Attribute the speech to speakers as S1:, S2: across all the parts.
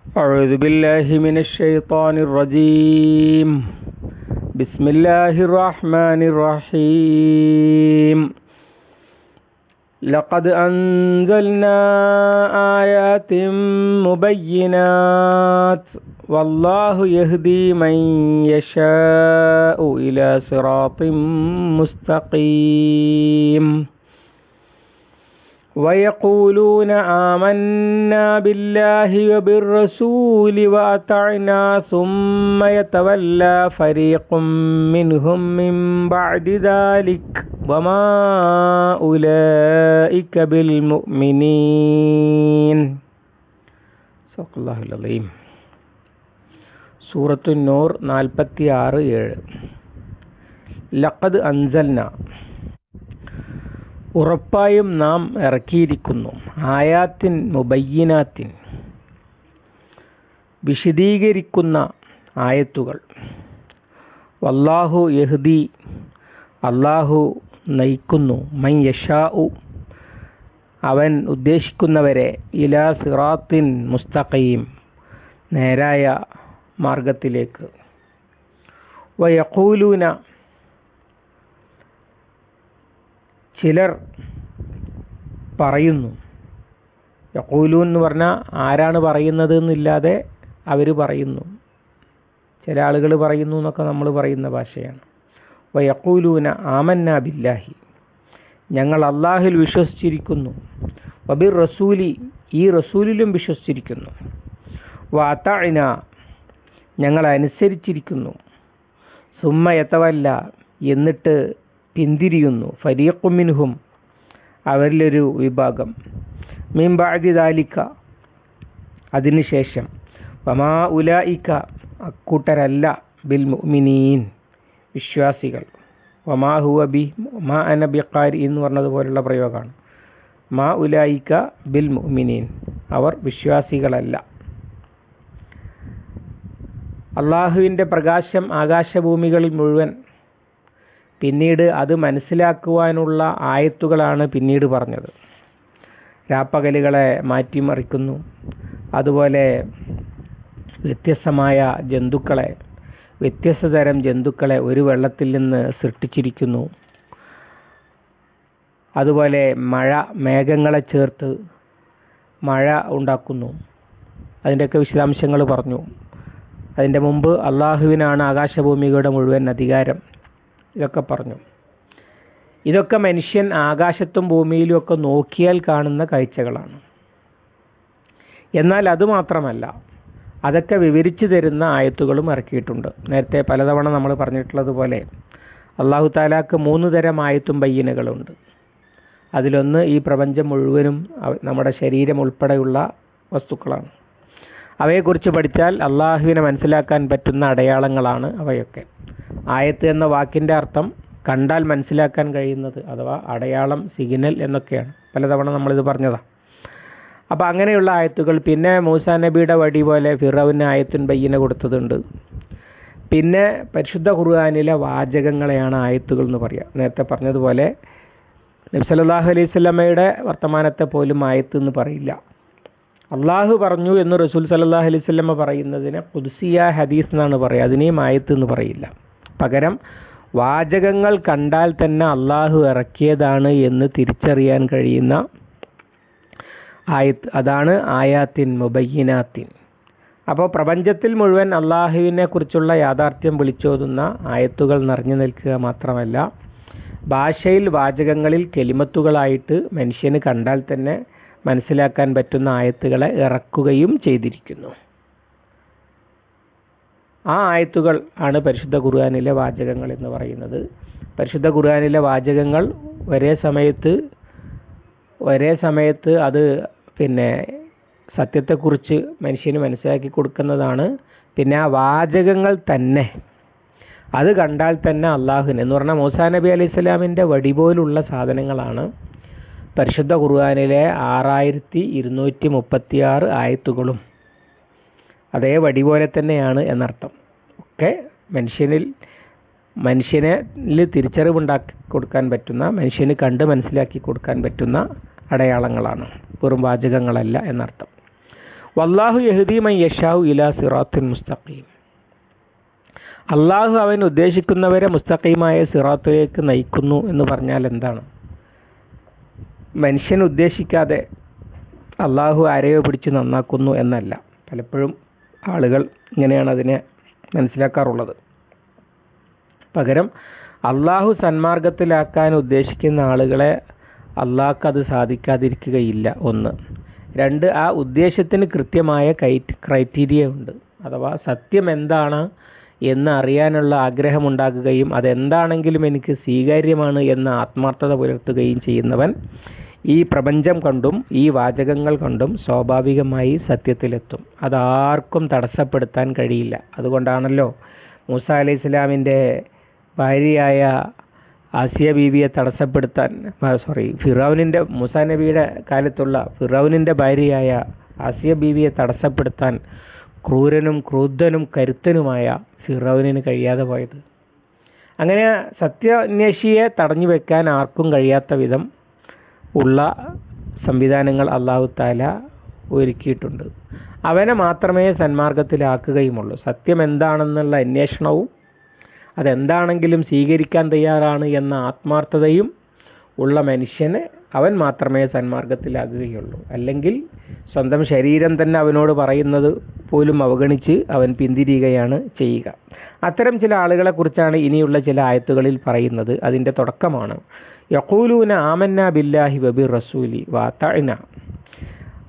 S1: أعوذ بالله من الشيطان الرجيم. بسم الله الرحمن الرحيم. لقد أنزلنا آيات مبينات والله يهدي من يشاء إلى صراط مستقيم. ويقولون آمنا بالله وبالرسول وأطعنا ثم يتولى فريق منهم من بعد ذلك وما أولئك بالمؤمنين. صدق الله العظيم. സൂറത്തു നൂർ 46-7. ലഖദ് അൻസൽന, ഉറപ്പായും നാം ഇറക്കിയിരിക്കുന്നു, ആയാത്തിൻ മുബയ്യിനാത്തിൻ, വിശദീകരിക്കുന്ന ആയത്തുകൾ. വല്ലാഹു യഹ്ദി, അല്ലാഹു നയിക്കുന്നു, മൻ യശാഉ, അവൻ ഉദ്ദേശിക്കുന്നവരെ, ഇലാ സിറാത്തിൻ മുസ്തഖീം, നേരായ മാർഗത്തിലേക്ക്. വയഖൂലൂന, ചിലർ പറയുന്നു. യഖൂലൂൻ എന്ന് പറഞ്ഞാൽ ആരാണ് പറയുന്നത് എന്നില്ലാതെ അവർ പറയുന്നു. ചില ആളുകൾ പറയുന്നു എന്നൊക്കെ നമ്മൾ പറയുന്ന ഭാഷയാണ്. വയഖൂലൂന ആമന്നാ ബില്ലാഹി, ഞങ്ങൾ അല്ലാഹുവിൽ വിശ്വസിച്ചിരിക്കുന്നു. വബിർ റസൂലി, ഈ റസൂലിലും വിശ്വസിച്ചിരിക്കുന്നു. വഅതഅന, ഞങ്ങൾ അനുസരിച്ചിരിക്കുന്നു. സുമ്മ യതവല്ല, എന്നിട്ട് പിന്തിരിയുന്നു. ഫരീഖും മിൻഹും, അവരിലൊരു വിഭാഗം. മിൻ ബഅദി ദാലിക, അതിനുശേഷം. വമാ ഉലൈക, അക്കൂട്ടരല്ല. ബിൽ മുഅ്മിനീൻ, വിശ്വാസികൾ. വമാ ഹുവ ബി മാ അന ബിഖാരി എന്ന് പറഞ്ഞതുപോലുള്ള പ്രയോഗമാണ്. മാ ഉലൈക ബിൽ മുഅ്മിനീൻ, അവർ വിശ്വാസികളല്ല. അള്ളാഹുവിൻ്റെ പ്രകാശം ആകാശഭൂമികളിൽ മുഴുവൻ, പിന്നീട് അത് മനസ്സിലാക്കുവാനുള്ള ആയത്തുകളാണ് പിന്നീട് പറഞ്ഞത്. രാപ്പകലുകളെ മാറ്റിമറിക്കുന്നു, അതുപോലെ വ്യത്യസ്തമായ ജന്തുക്കളെ, വ്യത്യസ്ത തരം ജന്തുക്കളെ ഒരു വെള്ളത്തിൽ നിന്ന് സൃഷ്ടിച്ചിരിക്കുന്നു. അതുപോലെ മഴ, മേഘങ്ങളെ ചേർത്ത് മഴ ഉണ്ടാക്കുന്നു. അതിൻ്റെയൊക്കെ വിശദാംശങ്ങൾ പറഞ്ഞു. അതിൻ്റെ മുമ്പ് അള്ളാഹുവിനാണ് ആകാശഭൂമികളുടെ മുഴുവൻ അധികാരം, ഇതൊക്കെ പറഞ്ഞു. ഇതൊക്കെ മനുഷ്യൻ ആകാശത്തും ഭൂമിയിലും ഒക്കെ നോക്കിയാൽ കാണുന്ന കാഴ്ചകളാണ്. എന്നാൽ അതുമാത്രമല്ല, അതൊക്കെ വിവരിച്ചു തരുന്ന ആയത്തുകളും ഇറക്കിയിട്ടുണ്ട്. നേരത്തെ പലതവണ നമ്മൾ പറഞ്ഞിട്ടുള്ളതുപോലെ അല്ലാഹു തആലാക്ക് 3 തരം ആയത്തും ബയ്യനകളുണ്ട്. അതിലൊന്ന് ഈ പ്രപഞ്ചം മുഴുവനും നമ്മുടെ ശരീരം ഉൾപ്പെടെയുള്ള വസ്തുക്കളാണ്. അവയെക്കുറിച്ച് പഠിച്ചാൽ അള്ളാഹുവിനെ മനസ്സിലാക്കാൻ പറ്റുന്ന അടയാളങ്ങളാണ് അവയൊക്കെ. ആയത്ത് എന്ന വാക്കിൻ്റെ അർത്ഥം കണ്ടാൽ മനസ്സിലാക്കാൻ കഴിയുന്നത്, അഥവാ അടയാളം, സിഗ്നൽ എന്നൊക്കെയാണ്. പലതവണ നമ്മളിത് പറഞ്ഞതാണ്. അപ്പോൾ അങ്ങനെയുള്ള ആയത്തുകൾ. പിന്നെ മൂസാ നബിയുടെ വടി പോലെ ഫിറൗന് ആയത്തുൻ ബയ്യന കൊടുത്തതുണ്ട്. പിന്നെ പരിശുദ്ധ ഖുർആനിലെ വാചകങ്ങളെയാണ് ആയത്തുകൾ എന്ന് പറയുക. നേരത്തെ പറഞ്ഞതുപോലെ നബി സല്ലല്ലാഹു അലൈഹി വസല്ലമയുടെ വർത്തമാനത്തെ പോലും ആയത്ത് എന്ന് പറയില്ല. അള്ളാഹു പറഞ്ഞു എന്ന് റസൂൽ സല്ലല്ലാഹു അലൈഹി വസല്ലമ പറയുന്നതിന് ഖുദ്സിയ ഹദീസ് എന്നാണ് പറയുക. അതിനെയും ആയത്ത് എന്ന് പറയില്ല. പകരം വാചകങ്ങൾ കണ്ടാൽ തന്നെ അള്ളാഹു ഇറക്കിയതാണ് എന്ന് തിരിച്ചറിയാൻ കഴിയുന്ന ആയത്ത്, അതാണ് ആയാത്തിൻ മുബയ്യിനാത്തിൻ. അപ്പോൾ പ്രപഞ്ചത്തിൽ മുഴുവൻ അള്ളാഹുവിനെ കുറിച്ചുള്ള യാഥാർത്ഥ്യം വിളിച്ചോതുന്ന ആയത്തുകൾ നിറഞ്ഞു നിൽക്കുക മാത്രമല്ല, ഭാഷയിൽ വാചകങ്ങളിൽ കെലിമത്തുകളായിട്ട് മനുഷ്യന് കണ്ടാൽ തന്നെ മനസ്സിലാക്കാൻ പറ്റുന്ന ആയത്തുകളെ ഇറക്കുകയും ചെയ്തിരിക്കുന്നു. ആ ആയത്തുകൾ ആണ് പരിശുദ്ധ ഖുർആനിലെ വാചകങ്ങൾ എന്ന് പറയുന്നത്. പരിശുദ്ധ ഖുർആനിലെ വാചകങ്ങൾ ഒരേ സമയത്ത് അത് സത്യത്തെക്കുറിച്ച് മനുഷ്യന് മനസ്സിലാക്കി കൊടുക്കുന്നതാണ്. പിന്നെ ആ വാചകങ്ങൾ തന്നെ അത് കണ്ടാൽ തന്നെ അള്ളാഹുവിന് എന്ന് പറഞ്ഞാൽ മൂസാ നബി അലൈഹി സ്വലാമിൻ്റെ വടി പോലുള്ള സാധനങ്ങളാണ് പരിശുദ്ധ ഖുർആനിലെ 6236 ആയത്തുകളും. അതേ വടി പോലെ തന്നെയാണ് എന്നർത്ഥം. ഒക്കെ മനുഷ്യനെ തിരിച്ചറിവുണ്ടാക്കി കൊടുക്കാൻ പറ്റുന്ന, മനുഷ്യന് കണ്ട് മനസ്സിലാക്കി കൊടുക്കാൻ പറ്റുന്ന അടയാളങ്ങളാണ്, വെറും വാചകങ്ങളല്ല എന്നർത്ഥം. വല്ലാഹു യഹ്ദീ മൻ യശാഉ ഇലാ സിറാത്തിൻ മുസ്തഖീം. അള്ളാഹു അവൻ ഉദ്ദേശിക്കുന്നവരെ മുസ്തഖീമായ സിറാത്തിലേക്ക് നയിക്കുന്നു എന്ന് പറഞ്ഞാൽ എന്താണ്? മനുഷ്യൻ ഉദ്ദേശിക്കാതെ അള്ളാഹു ആരെയോ പിടിച്ച് നന്നാക്കുന്നു എന്നല്ല. പലപ്പോഴും ആളുകൾ ഇങ്ങനെയാണ് അതിനെ മനസ്സിലാക്കാറുള്ളത്. പകരം അള്ളാഹു സന്മാർഗത്തിലാക്കാൻ ഉദ്ദേശിക്കുന്ന ആളുകളെ അള്ളാഹ്ക്ക് അത് സാധിക്കാതിരിക്കുകയില്ല. ഒന്ന്. രണ്ട്, ആ ഉദ്ദേശത്തിന് കൃത്യമായ ക്രൈറ്റീരിയ ഉണ്ട്. അഥവാ സത്യം എന്താണ് എന്ന് അറിയാനുള്ള ആഗ്രഹമുണ്ടാകുകയും അതെന്താണെങ്കിലും എനിക്ക് സ്വീകാര്യമാണ് എന്ന ആത്മാർത്ഥത പുലർത്തുകയും ചെയ്യുന്നവൻ ഈ പ്രപഞ്ചം കൊണ്ടും ഈ വാചകങ്ങൾ കൊണ്ടും സ്വാഭാവികമായി സത്യത്തിലെത്തും. അതാർക്കും തടസ്സപ്പെടുത്താൻ കഴിയില്ല. അതുകൊണ്ടാണല്ലോ മൂസാ അലൈഹി ഇസ്ലാമിൻ്റെ ഭാര്യയായ ആസിയ ബീവിയെ തടസ്സപ്പെടുത്താൻ ഫിറൗനിൻ്റെ മൂസാ നബിയുടെ കാലത്തുള്ള ഫിറൗനിൻ്റെ ഭാര്യയായ ആസിയ ബീവിയെ തടസ്സപ്പെടുത്താൻ ക്രൂരനും ക്രൂദ്ധനും കരുത്തനുമായ ഫിറൗനിന് കഴിയാതെ പോയത്. അങ്ങനെ സത്യാന്വേഷിയെ തടഞ്ഞു വെക്കാൻ ആർക്കും കഴിയാത്ത വിധം ഉള്ള സംവിധാനങ്ങൾ അല്ലാഹു തആല ഒരുക്കിയിട്ടുണ്ട്. അവനെ മാത്രമേ സന്മാർഗത്തിലാക്കുകയുമുള്ളൂ. സത്യം എന്താണെന്നുള്ള അന്വേഷണവും അതെന്താണെങ്കിലും സ്വീകരിക്കാൻ തയ്യാറാണ് എന്ന ആത്മാർത്ഥതയും ഉള്ള മനുഷ്യന് അവൻ മാത്രമേ സന്മാർഗത്തിലാകുകയുള്ളൂ. അല്ലെങ്കിൽ സ്വന്തം ശരീരം തന്നെ അവനോട് പറയുന്നത് പോലും അവഗണിച്ച് അവൻ പിന്തിരിയുകയാണ് ചെയ്യുക. അത്തരം ചില ആളുകളെ കുറിച്ചാണ് ഇനിയുള്ള ചില ആയത്തുകളിൽ പറയുന്നത്. അതിൻ്റെ തുടക്കമാണ് യഖൂലൂന ആമന്നാ ബില്ലാഹി വബിർ റസൂലി വഅതഅന.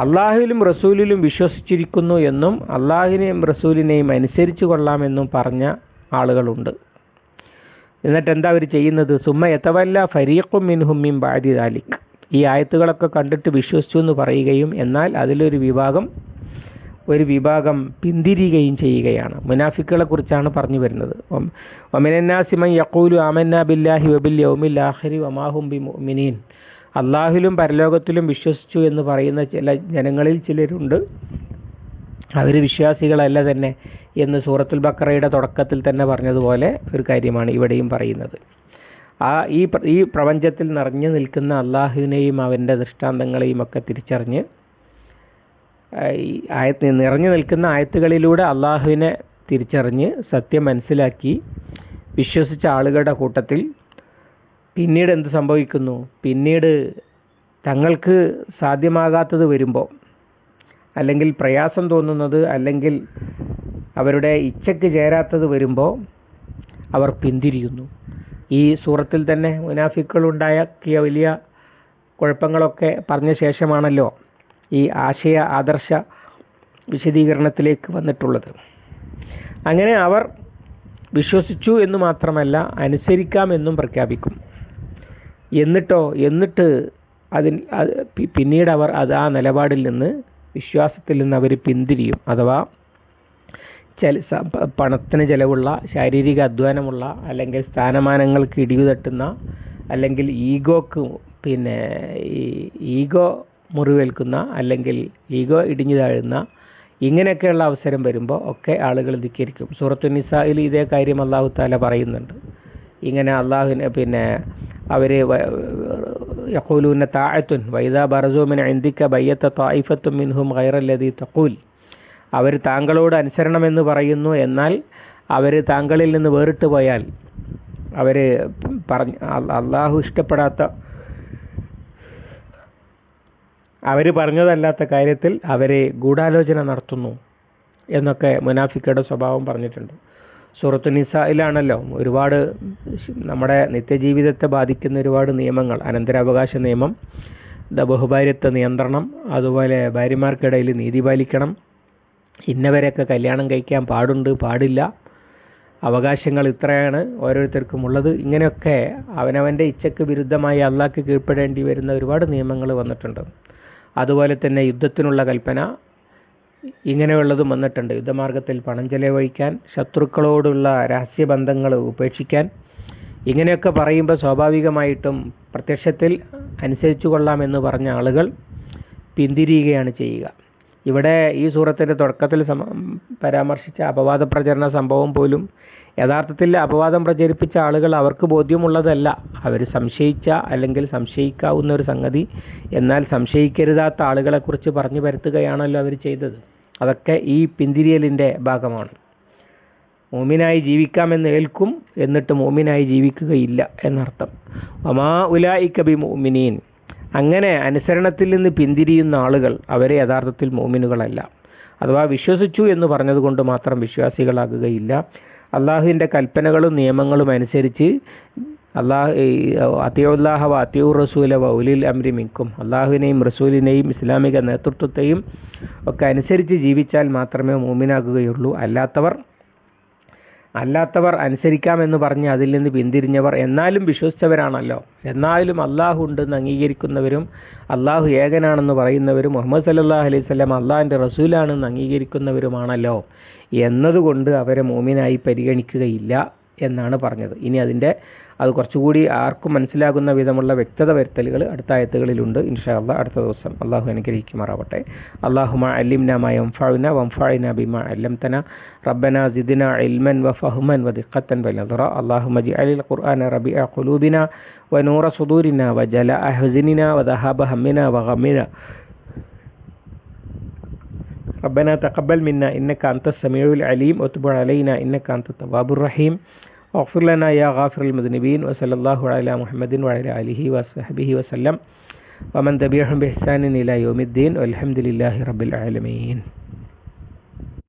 S1: അള്ളാഹുവിലും റസൂലിലും വിശ്വസിച്ചിരിക്കുന്നു എന്നും അള്ളാഹുവിനെയും റസൂലിനെയും അനുസരിച്ചു കൊള്ളാമെന്നും പറഞ്ഞ ആളുകളുണ്ട്. എന്നിട്ട് എന്താ അവർ ചെയ്യുന്നത്? സുമ്മ യതവല്ല ഫരീഖും മിൻഹും മിൻ ബഅദി ദാലിക്. ഈ ആയത്തുകളൊക്കെ കണ്ടിട്ട് വിശ്വസിച്ചു എന്ന് പറയുകയും എന്നാൽ അതിലൊരു വിഭാഗം പിന്തിരിയുകയും ചെയ്യുകയാണ്. മുനാഫിക്കുകളെ കുറിച്ചാണ് പറഞ്ഞു വരുന്നത്. വമിനന്നാസി മൻ യഖൂലു ആമന്നാ ബില്ലാഹി വബിൽ യൗമിൽ ആഖിരി വമാ ഹും ബിമുഅ്മിനീൻ. അള്ളാഹുവിലും പരലോകത്തിലും വിശ്വസിച്ചു എന്ന് പറയുന്ന ചില ജനങ്ങളിൽ ചിലരുണ്ട്, അവർ വിശ്വാസികളല്ല തന്നെ എന്ന് സൂറത്തുൽ ബഖറയുടെ തുടക്കത്തിൽ തന്നെ പറഞ്ഞതുപോലെ ഒരു കാര്യമാണ് ഇവിടെയും പറയുന്നത്. ഈ പ്രപഞ്ചത്തിൽ നിറഞ്ഞു നിൽക്കുന്ന അള്ളാഹുവിനെയും അവൻ്റെ ദൃഷ്ടാന്തങ്ങളെയും ഒക്കെ തിരിച്ചറിഞ്ഞ് നിറഞ്ഞു നിൽക്കുന്ന ആയത്തുകളിലൂടെ അള്ളാഹുവിനെ തിരിച്ചറിഞ്ഞ് സത്യം മനസ്സിലാക്കി വിശ്വസിച്ച ആളുകളുടെ കൂട്ടത്തിൽ പിന്നീട് എന്ത് സംഭവിക്കുന്നു? പിന്നീട് തങ്ങൾക്ക് സാധ്യമാകാത്തത് വരുമ്പോൾ, അല്ലെങ്കിൽ പ്രയാസം തോന്നുന്നത്, അല്ലെങ്കിൽ അവരുടെ ഇച്ഛയ്ക്ക് ചേരാത്തത് വരുമ്പോൾ അവർ പിന്തിരിയുന്നു. ഈ സൂറത്തിൽ തന്നെ മുനാഫിക്കുകളുണ്ടാക്കിയ വലിയ കുഴപ്പങ്ങളൊക്കെ പറഞ്ഞ ശേഷമാണല്ലോ ഈ ആദർശ വിശദീകരണത്തിലേക്ക് വന്നിട്ടുള്ളത്. അങ്ങനെ അവർ വിശ്വസിച്ചു എന്ന് മാത്രമല്ല അനുസരിക്കാമെന്നും പ്രഖ്യാപിക്കും. എന്നിട്ട് പിന്നീട് അവർ ആ നിലപാടിൽ നിന്ന്, വിശ്വാസത്തിൽ നിന്ന് അവർ പിന്തിരിയും. അഥവാ പണത്തിന് ചിലവുള്ള, ശാരീരിക അധ്വാനമുള്ള, അല്ലെങ്കിൽ സ്ഥാനമാനങ്ങൾക്ക് ഇടിവ് തട്ടുന്ന, അല്ലെങ്കിൽ ഈഗോ മുറിവേൽക്കുന്ന, അല്ലെങ്കിൽ ഈഗോ ഇടിഞ്ഞു താഴുന്ന, ഇങ്ങനെയൊക്കെയുള്ള അവസരം വരുമ്പോൾ ഒക്കെ ആളുകൾ ധിക്കരിക്കും. സൂറത്തുൻ നിസായിൽ ഇതേ കാര്യം അല്ലാഹു തആല പറയുന്നുണ്ട്. ഇങ്ങനെ അള്ളാഹുവിനെ അവർ യഖൂലൂന താഅത്തുൻ വഇദാ ബറസൂ മിൻ ഇൻദിക ബയ്യത ത്വായിഫത്തും മിൻഹും ഗൈറല്ലദീ തഖൂൽ. അവർ താങ്കളോട് അനുസരണമെന്ന് പറയുന്നു, എന്നാൽ അവർ താങ്കളിൽ നിന്ന് വേറിട്ട് പോയാൽ അവർ അള്ളാഹു ഇഷ്ടപ്പെടാത്ത, അവർ പറഞ്ഞതല്ലാത്ത കാര്യത്തിൽ അവരെ ഗൂഢാലോചന നടത്തുന്നു എന്നൊക്കെ മുനാഫിക്കുകളുടെ സ്വഭാവം പറഞ്ഞിട്ടുണ്ട്. സൂറത്തു നിസായിലാണല്ലോ ഒരുപാട് നമ്മുടെ നിത്യജീവിതത്തെ ബാധിക്കുന്ന ഒരുപാട് നിയമങ്ങൾ, അനന്തരാവകാശ നിയമം, ബഹുഭാര്യത്വ നിയന്ത്രണം, അതുപോലെ ഭാര്യമാർക്കിടയിൽ നീതി പാലിക്കണം, ഇന്നവരെയൊക്കെ കല്യാണം കഴിക്കാൻ പാടില്ല, അവകാശങ്ങൾ ഇത്രയാണ് ഓരോരുത്തർക്കും ഉള്ളത്, ഇങ്ങനെയൊക്കെ അവനവൻ്റെ ഇച്ഛയ്ക്ക് വിരുദ്ധമായി അള്ളാഹ്ക്ക് കീഴ്പ്പെടേണ്ടി വരുന്ന ഒരുപാട് നിയമങ്ങൾ വന്നിട്ടുണ്ട്. അതുപോലെ തന്നെ യുദ്ധത്തിനുള്ള കൽപ്പന, ഇങ്ങനെയുള്ളതും വന്നിട്ടുണ്ട്. യുദ്ധമാർഗത്തിൽ പണം ചെലവഴിക്കാൻ, ശത്രുക്കളോടുള്ള രഹസ്യബന്ധങ്ങൾ ഉപേക്ഷിക്കാൻ, ഇങ്ങനെയൊക്കെ പറയുമ്പോൾ സ്വാഭാവികമായിട്ടും പ്രത്യക്ഷത്തിൽ അനുസരിച്ചു കൊള്ളാമെന്ന് പറഞ്ഞ ആളുകൾ പിന്തിരിയുകയാണ് ചെയ്യുക. ഇവിടെ ഈ സൂറത്തിൻ്റെ തുടക്കത്തിൽ പരാമർശിച്ച അപവാദ പ്രചരണ സംഭവം പോലും യഥാർത്ഥത്തിൽ അപവാദം പ്രചരിപ്പിച്ച ആളുകൾ അവർക്ക് ബോധ്യമുള്ളതല്ല, അവർ സംശയിച്ച അല്ലെങ്കിൽ സംശയിക്കാവുന്ന ഒരു സംഗതി എന്നാൽ സംശയിക്കരുതാത്ത ആളുകളെക്കുറിച്ച് പറഞ്ഞു പരത്തുകയാണല്ലോ അവർ ചെയ്തത്. അതൊക്കെ ഈ പിന്തിരിയലിൻ്റെ ഭാഗമാണ്. മോമിനായി ജീവിക്കാമെന്ന് ഏൽക്കും, എന്നിട്ട് മോമിനായി ജീവിക്കുകയില്ല എന്നർത്ഥം. വമാ ഉലൈക ബിമുഅ്മിനീൻ, അങ്ങനെ അനുസരണത്തിൽ നിന്ന് പിന്തിരിയുന്ന ആളുകൾ അവരെ യഥാർത്ഥത്തിൽ മോമിനുകളല്ല. അഥവാ വിശ്വസിച്ചു എന്ന് പറഞ്ഞതുകൊണ്ട് മാത്രം വിശ്വാസികളാകുകയില്ല. അള്ളാഹുവിൻ്റെ കൽപ്പനകളും നിയമങ്ങളും അനുസരിച്ച് അത്തിയുല്ലാഹ വ അത്തിയുർ റസൂല വ ഉലിൽ അംരി മിൻകും, അള്ളാഹുവിനെയും റസൂലിനെയും ഇസ്ലാമിക നേതൃത്വത്തെയും ഒക്കെ അനുസരിച്ച് ജീവിച്ചാൽ മാത്രമേ മോമിനാകുകയുള്ളൂ. അല്ലാത്തവർ അനുസരിക്കാമെന്ന് പറഞ്ഞ് അതിൽ നിന്ന് പിന്തിരിഞ്ഞവർ എന്നാലും വിശ്വസിച്ചവരാണല്ലോ, എന്നാലും അള്ളാഹു ഉണ്ടെന്ന് അംഗീകരിക്കുന്നവരും അള്ളാഹു ഏകനാണെന്ന് പറയുന്നവരും മുഹമ്മദ് സല്ലല്ലാഹു അലൈഹി വസല്ലം അള്ളാഹിൻ്റെ റസൂലാണെന്ന് അംഗീകരിക്കുന്നവരുമാണല്ലോ എന്നതുകൊണ്ട് അവരെ മോമിനായി പരിഗണിക്കുകയില്ല എന്നാണ് പറഞ്ഞത്. ഇനി അത് കുറച്ചുകൂടി ആർക്കും മനസ്സിലാകുന്ന വിധമുള്ള വ്യക്തത വരുത്തലുകൾ അടുത്ത ആയത്തുകളിലുണ്ട്. ഇൻഷാ അല്ലാഹ് അടുത്ത ദിവസം അള്ളാഹു അനുഗ്രഹിക്കുമാറാവട്ടെ. അല്ലാഹുമ്മ അല്ലിംനാ മാ യൻഫഉനാ വൻഫഅനാ ബിമാ അല്ലംതനാ റബ്ബനാ സിദ്നാ ഇൽമൻ വഫഹ്മൻ വദിഖ്ഖതൻ വനദറ. അല്ലാഹുമ്മ ജ്അലിൽ ഖുർആന റബീഅ ഖുലൂബിനാ വനൂറ സുദൂരിനാ വജലാഅ ഹുസ്നിനാ വദഹാബ ഹമ്മിനാ വഗമ്മിനാ. ربنا تقبل منا إنك أنت السميع العليم وتب علينا إنك أنت التواب الرحيم واغفر لنا يا غافر المذنبين. وصلى الله على محمد وعلى آله وصحبه وسلم ومن تبعهم بإحسان إلى يوم الدين والحمد لله رب العالمين.